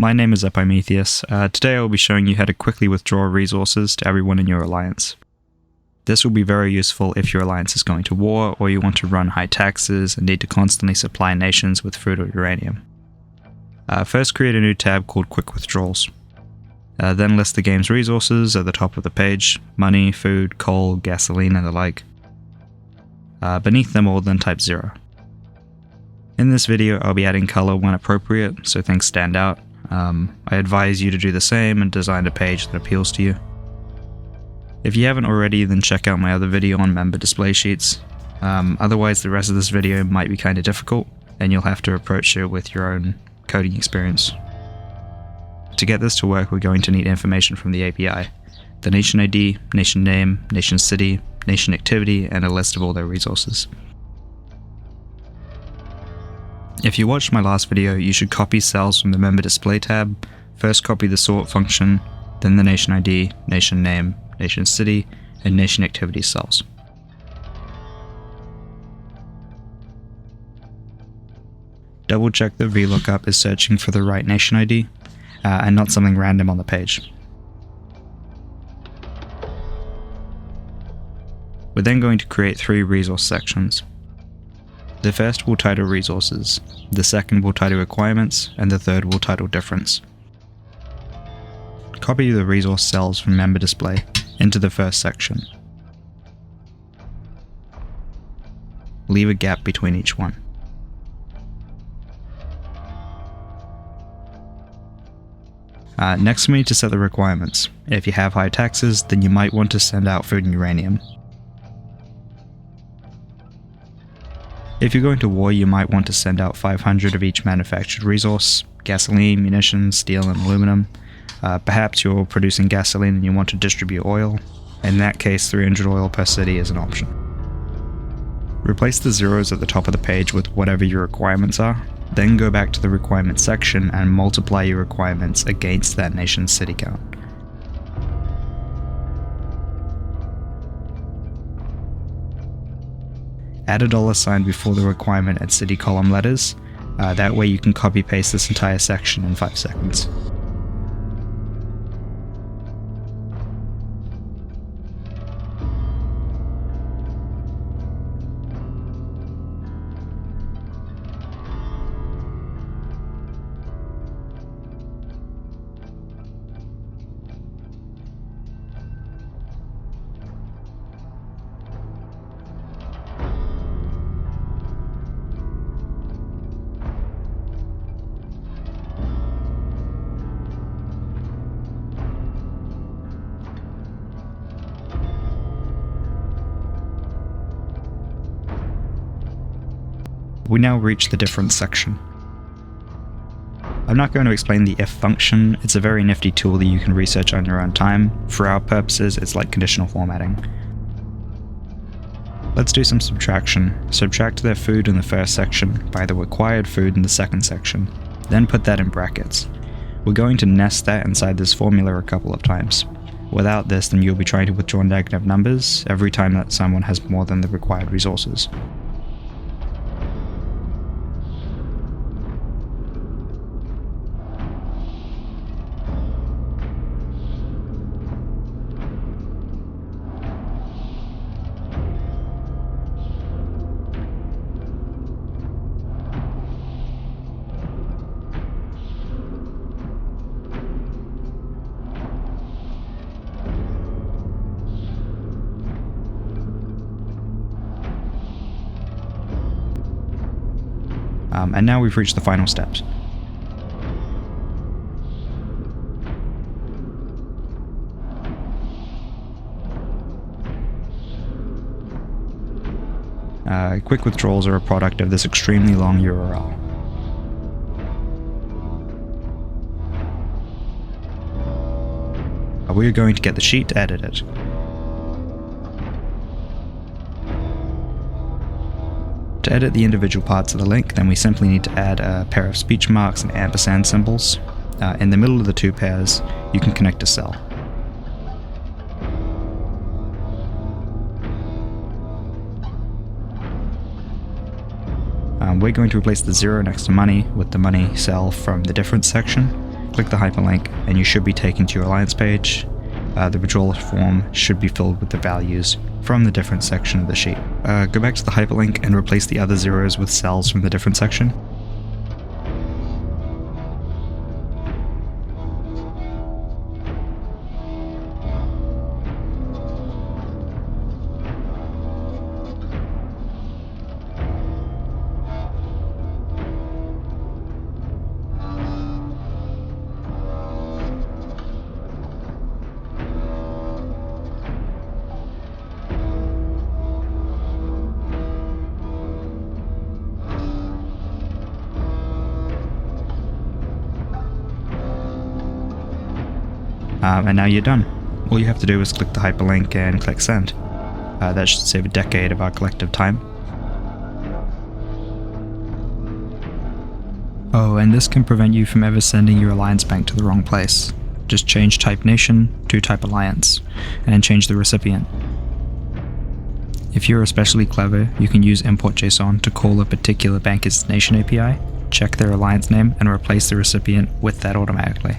My name is Epimetheus. Today I will be showing you how to quickly withdraw resources to everyone in your alliance. This will be very useful if your alliance is going to war or you want to run high taxes and need to constantly supply nations with food or uranium. First create a new tab called Quick Withdrawals. Then list the game's resources at the top of the page: money, food, coal, gasoline and the like. Beneath them all then type 0. In this video I'll be adding color when appropriate so things stand out. I advise you to do the same and design a page that appeals to you. If you haven't already, then check out my other video on member display sheets. Otherwise the rest of this video might be kinda difficult and you'll have to approach it with your own coding experience. To get this to work, we're going to need information from the API: the nation ID, nation name, nation city, nation activity, and a list of all their resources. If you watched my last video, you should copy cells from the member display tab. First copy the sort function, then the nation ID, nation name, nation city, and nation activity cells. Double check that VLOOKUP is searching for the right nation ID, and not something random on the page. We're then going to create 3 resource sections. The first will title resources, the second will title requirements, and the third will title difference. Copy the resource cells from member display into the first section. Leave a gap between each one. Next we need to set the requirements. If you have high taxes, then you might want to send out food and uranium. If you're going to war, you might want to send out 500 of each manufactured resource: gasoline, munitions, steel, and aluminum. Perhaps you're producing gasoline and you want to distribute oil. In that case, 300 oil per city is an option. Replace the zeros at the top of the page with whatever your requirements are. Then go back to the requirements section and multiply your requirements against that nation's city count. Add a $sign before the requirement and city column letters. That way you can copy paste this entire section in 5 seconds. We now reach the difference section. I'm not going to explain the if function. It's a very nifty tool that you can research on your own time. For our purposes, it's like conditional formatting. Let's do some subtraction. Subtract their food in the first section by the required food in the second section, then put that in brackets. We're going to nest that inside this formula a couple of times. Without this, then you'll be trying to withdraw negative numbers every time that someone has more than the required resources. And now we've reached the final steps. Quick withdrawals are a product of this extremely long URL. We are going to get the sheet to edit it. To edit the individual parts of the link, then we simply need to add a pair of speech marks and ampersand symbols. In the middle of the 2 pairs, you can connect a cell. We're going to replace the 0 next to money with the money cell from the difference section. click the hyperlink and you should be taken to your alliance page. The withdrawal form should be filled with the values from the different section of the sheet. Go back to the hyperlink and replace the other zeros with cells from the different section. And now you're done. All you have to do is click the hyperlink and click send. That should save a decade of our collective time. Oh, and this can prevent you from ever sending your alliance bank to the wrong place. Just change type nation to type alliance, and change the recipient. If you're especially clever, you can use import.json to call a particular bank's nation API, check their alliance name, and replace the recipient with that automatically.